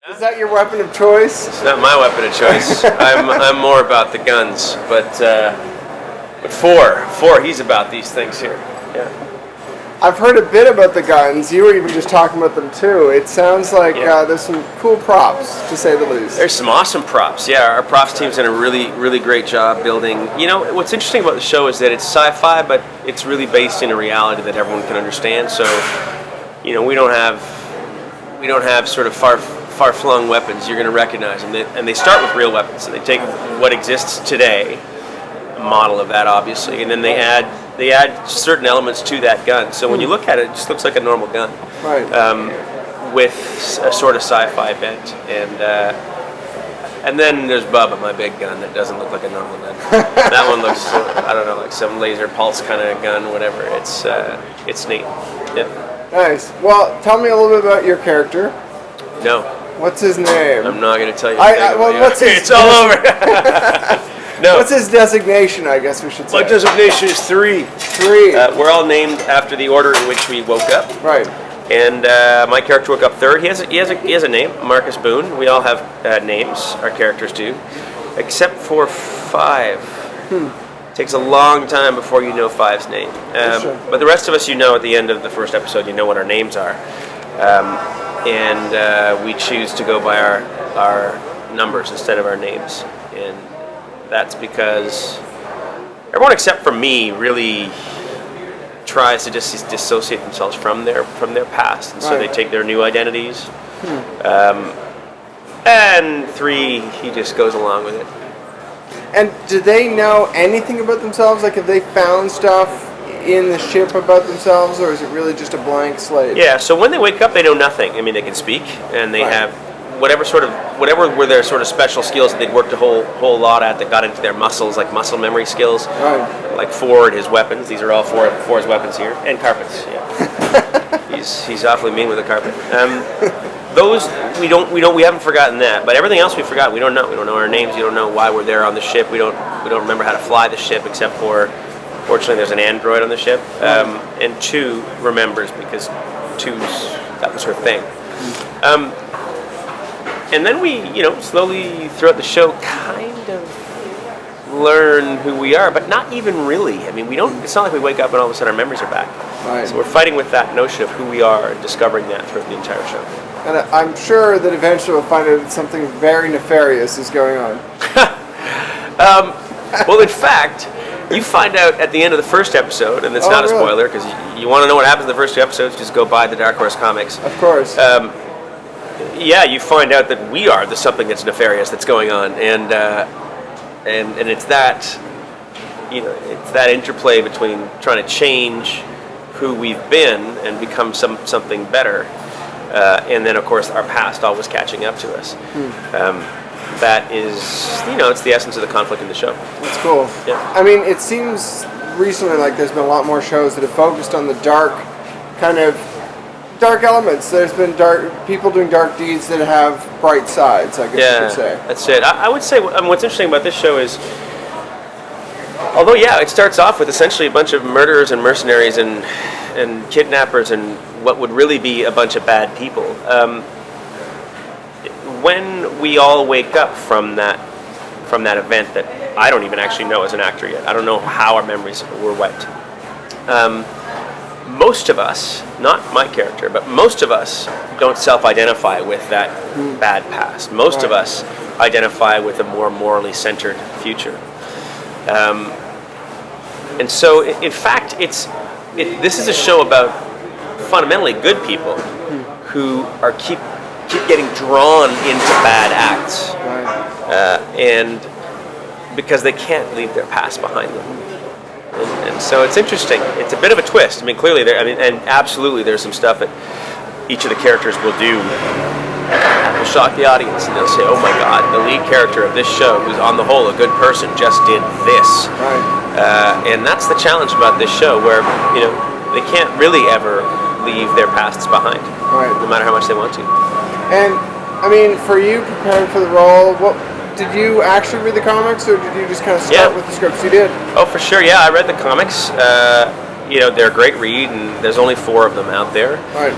Is that your weapon of choice? It's not my weapon of choice. I'm more about the guns, but four, he's about these things here. Yeah. I've heard a bit about the guns. You were even just talking about them too. It sounds like there's some cool props, to say the least. There's some awesome props. Yeah, our props team's done a really great job building. You know, what's interesting about the show is that it's sci-fi, but it's really based in a reality that everyone can understand. So, you know, we don't have sort of far-flung weapons. You're going to recognize them, and they start with real weapons. And they take what exists today, a model of that, obviously, and then they add certain elements to that gun. So when you look at it, it just looks like a normal gun, right? With a sort of sci-fi bent, and then there's Bubba, my big gun that doesn't look like a normal gun. That one looks, I don't know, like some laser pulse kind of gun, whatever. It's neat. Yeah. Nice. Well, tell me a little bit about your character. No. What's his name? I'm not going to tell you. What's his? It's all over. No. What's his designation, I guess we should say? My designation is 3. 3. We're all named after the order in which we woke up. Right. And my character woke up 3rd. He has a name, Marcus Boone. We all have names, our characters do. Except for 5. Takes a long time before you know 5's name. Sure. But the rest of us, you know at the end of the first episode, you know what our names are. And we choose to go by our numbers instead of our names. And that's because everyone except for me really tries to just dissociate themselves from their past, and so they take their new identities. And 3, he just goes along with it. And do they know anything about themselves? Like, have they found stuff in the ship about themselves, or is it really just a blank slate? Yeah. So when they wake up, they know nothing. I mean, they can speak, and they have whatever were their sort of special skills that they'd worked a whole lot at that got into their muscles, like muscle memory skills. Right. Like Ford, his weapons. These are all Ford's weapons here, and carpets. Yeah. he's awfully mean with the carpet. Those we haven't forgotten that, but everything else we forgot. We don't know. We don't know our names. We don't know why we're there on the ship. We don't remember how to fly the ship, except for, fortunately, there's an android on the ship, and 2 remembers because that was her thing. And then we, slowly throughout the show, kind of learn who we are, but not even really. I mean, it's not like we wake up and all of a sudden our memories are back. Right. So we're fighting with that notion of who we are and discovering that throughout the entire show. And I'm sure that eventually we'll find out that something very nefarious is going on. Well, in fact, you find out at the end of the first episode, and it's not a spoiler, because you want to know what happens in the first 2 episodes, just go buy the Dark Horse comics. Of course. Yeah, you find out that we are the something that's nefarious that's going on, and it's that, it's that interplay between trying to change who we've been and become something better, and then of course our past always catching up to us. That is, it's the essence of the conflict in the show. That's cool. Yeah. I mean, it seems recently like there's been a lot more shows that have focused on the dark elements. There's been people doing dark deeds that have bright sides, I guess you could say. That's it. I would say what's interesting about this show is, although it starts off with essentially a bunch of murderers and mercenaries and kidnappers and what would really be a bunch of bad people. When we all wake up from that event that I don't even actually know as an actor yet. I don't know how our memories were wiped. Most of us, not my character, but most of us don't self-identify with that bad past. Most of us identify with a more morally centered future. And so, in fact, this is a show about fundamentally good people who are keep getting drawn into bad acts, and because they can't leave their past behind them. And so it's interesting. It's a bit of a twist. I mean, clearly, and absolutely, there's some stuff that each of the characters will do that will shock the audience, and they'll say, "Oh my God, the lead character of this show, who's on the whole a good person, just did this." Right. And that's the challenge about this show, where they can't really ever leave their pasts behind, no matter how much they want to. And I mean, for you preparing for the role, did you actually read the comics, or did you just kind of start with the scripts? You did? Oh, for sure, yeah. I read the comics. They're a great read, and there's only 4 of them out there. Right.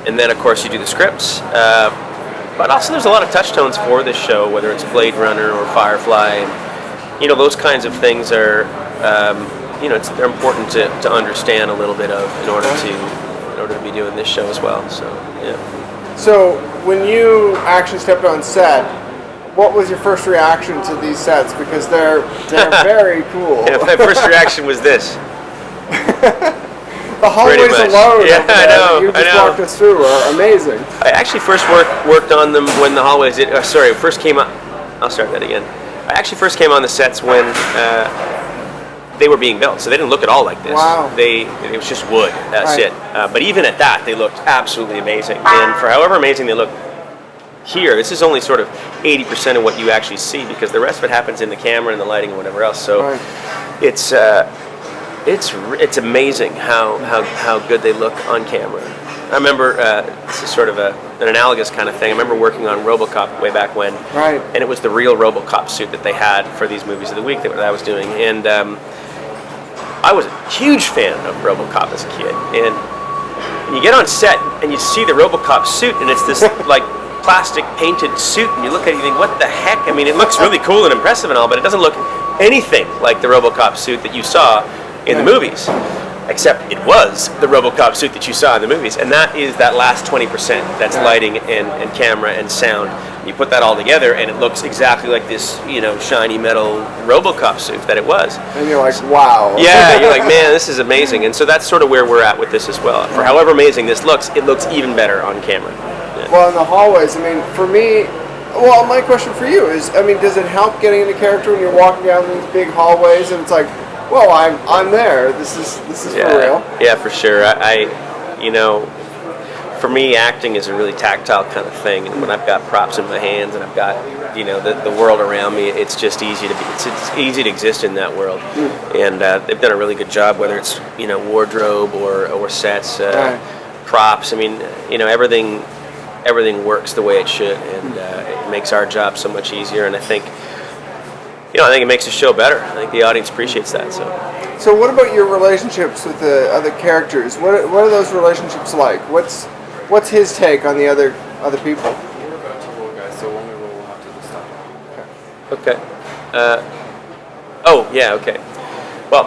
And then, of course, you do the scripts. but also there's a lot of touchstones for this show, whether it's Blade Runner or Firefly. And, those kinds of things are, they're important to understand a little bit of in order to be doing this show as well. So yeah. So when you actually stepped on set, what was your first reaction to these sets? Because they're very cool. Yeah, my first reaction was this. The hallways alone, yeah, I know, you just walked us through, are amazing. I actually first worked on them when the hallways. First came up. I'll start that again. I actually first came on the sets when they were being built, so they didn't look at all like this. Wow. It was just wood. That's it. But even at that, they looked absolutely amazing. And for however amazing they look here, this is only sort of 80% of what you actually see, because the rest of it happens in the camera and the lighting and whatever else. So it's amazing how good they look on camera. I remember this is sort of an analogous kind of thing. I remember working on Robocop way back when, and it was the real Robocop suit that they had for these movies of the week that I was doing, and I was a huge fan of Robocop as a kid. And you get on set and you see the Robocop suit, and it's this like plastic painted suit, and you look at it and you think, what the heck? I mean, it looks really cool and impressive and all, but it doesn't look anything like the Robocop suit that you saw in the movies, except it was the Robocop suit that you saw in the movies, and that is that last 20%. That's lighting and camera and sound. You put that all together, and it looks exactly like this, shiny metal Robocop suit that it was. And you're like, wow. Yeah, you're like, man, this is amazing. And so that's sort of where we're at with this as well. For however amazing this looks, it looks even better on camera. Yeah. Well, in the hallways, I mean, for me, well, my question for you is, I mean, does it help getting into character when you're walking down these big hallways and it's like, well, I'm there. This is for real. Yeah, for sure. For me, acting is a really tactile kind of thing, and when I've got props in my hands and I've got the world around me, it's just easy it's easy to exist in that world. And they've done a really good job, whether it's wardrobe or sets, props. I mean, everything works the way it should, and it makes our job so much easier. And I think it makes the show better. I think the audience appreciates that. So what about your relationships with the other characters? What are those relationships like? What's his take on the other people? We're about to roll, guys, so when we roll, we'll have to just stop. Okay. Okay. Well,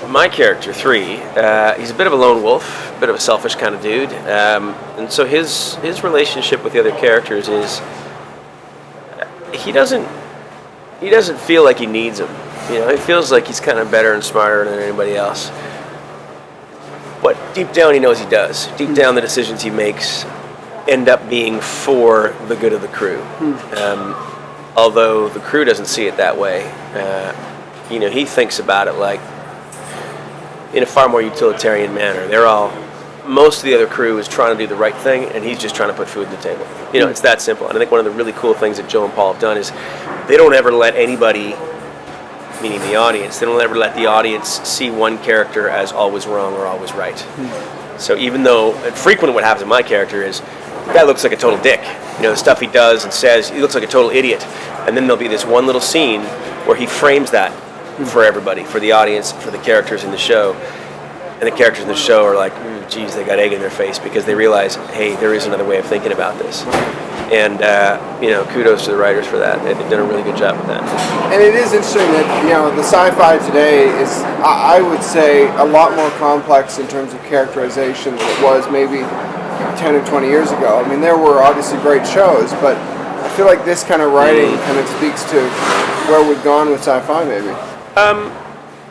my character 3, he's a bit of a lone wolf, a bit of a selfish kind of dude, and so his relationship with the other characters is he doesn't feel like he needs them. He feels like he's kind of better and smarter than anybody else. But deep down, he knows he does. Deep down, the decisions he makes end up being for the good of the crew. Although the crew doesn't see it that way. He thinks about it like in a far more utilitarian manner. Most of the other crew is trying to do the right thing, and he's just trying to put food on the table. It's that simple. And I think one of the really cool things that Joe and Paul have done is they don't ever let anybody, meaning the audience, they don't ever let the audience see one character as always wrong or always right. So even though frequently what happens in my character is the guy looks like a total dick. The stuff he does and says, he looks like a total idiot. And then there'll be this one little scene where he frames that for everybody, for the audience, for the characters in the show. And the characters in the show are like, geez, they got egg in their face because they realize, hey, there is another way of thinking about this. And, kudos to the writers for that. They've done a really good job with that. And it is interesting that, the sci-fi today is, I would say, a lot more complex in terms of characterization than it was maybe 10 or 20 years ago. I mean, there were obviously great shows, but I feel like this kind of writing kind of speaks to where we've gone with sci-fi, maybe.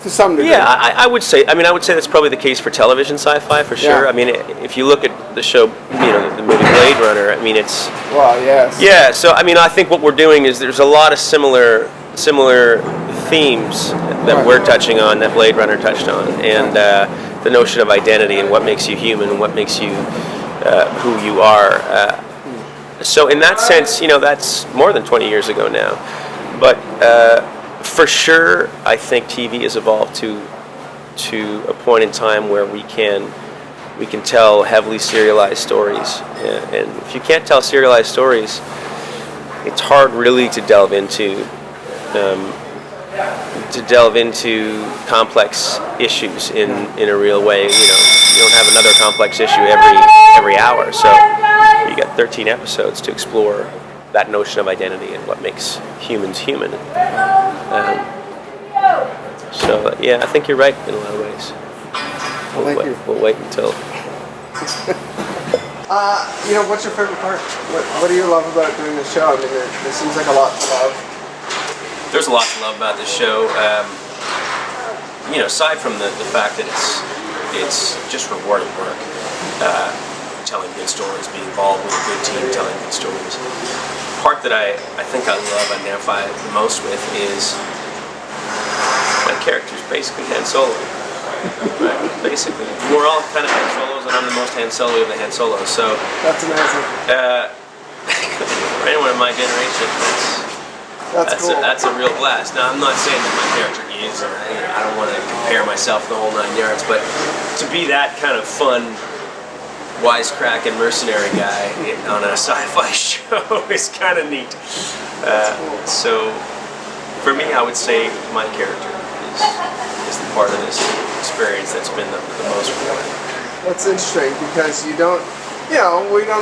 To some degree. Yeah, I would say that's probably the case for television sci-fi for sure. Yeah. I mean, if you look at the show, the movie Blade Runner, I mean, it's... Well, yes. Yeah, so, I think what we're doing is there's a lot of similar themes that we're touching on that Blade Runner touched on, and the notion of identity and what makes you human and what makes you who you are. So in that sense, that's more than 20 years ago now. But... for sure, I think TV has evolved to a point in time where we can tell heavily serialized stories, and if you can't tell serialized stories, it's hard really to delve into complex issues in a real way. You don't have another complex issue every hour, so you got 13 episodes to explore that notion of identity and what makes humans human. So yeah, I think you're right in a lot of ways. Well, thank you. We'll wait until. What's your favorite part? What do you love about doing this show? I mean, there seems like a lot to love. There's a lot to love about this show. Aside from the fact that it's just rewarding work, telling good stories, being involved with a good team, telling good stories. The part that I think I love, identify the most with is my character's basically Han Solo. Right? Basically, we're all kind of Han Solos, and I'm the most Han Solo of the Han Solos. So that's amazing. For anyone in my generation, that's cool. That's a real blast. Now, I'm not saying that my character is, or I don't want to compare myself the whole 9 yards, but to be that kind of fun, wisecracking mercenary guy on a sci-fi show is kind of neat. Cool. So, for me, I would say my character is the part of this experience that's been the most rewarding. That's interesting because we don't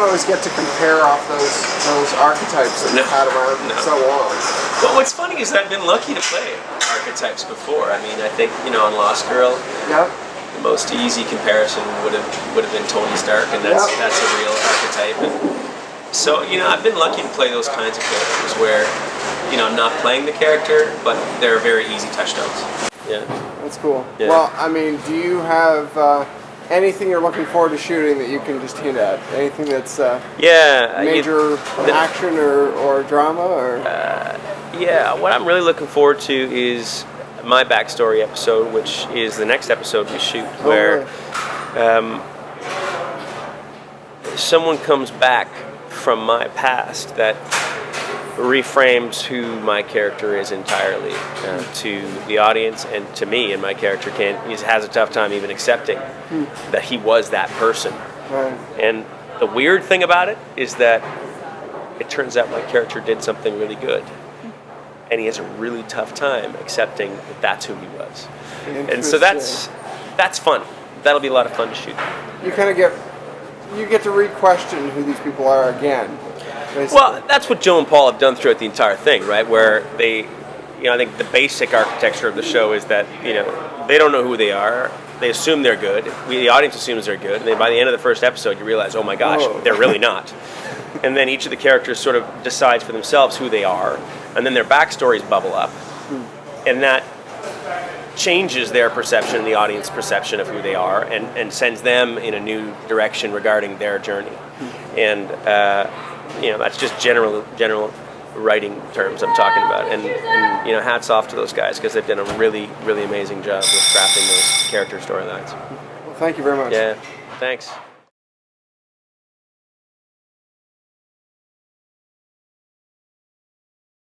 always get to compare off those archetypes that we've had around for so long. Well, what's funny is I've been lucky to play archetypes before. I mean, I think on Lost Girl, the most easy comparison would have been Tony Stark, and that's a real archetype. And so I've been lucky to play those kinds of characters where I'm not playing the character, but they're very easy touchdowns. Yeah, that's cool. Yeah. Well, I mean, do you have anything you're looking forward to shooting that you can just hint at? Anything that's major action or drama? Or what I'm really looking forward to is my backstory episode, which is the next episode we shoot, where someone comes back from my past that reframes who my character is entirely to the audience and to me, and my character has a tough time even accepting that he was that person. Right. And the weird thing about it is that it turns out my character did something really good, and he has a really tough time accepting that that's who he was. And so that's fun. That'll be a lot of fun to shoot. You kind of get to re-question who these people are again. Basically. Well, that's what Joe and Paul have done throughout the entire thing, right? Where they, I think the basic architecture of the show is that, they don't know who they are. They assume they're good. The audience assumes they're good. And then by the end of the first episode, you realize, oh my gosh, they're really not. And then each of the characters sort of decides for themselves who they are. And then their backstories bubble up. And that changes their perception, the audience perception of who they are, and sends them in a new direction regarding their journey. And that's just general writing terms I'm talking about. And hats off to those guys because they've done a really, really amazing job with crafting those character storylines. Well, thank you very much. Yeah, thanks.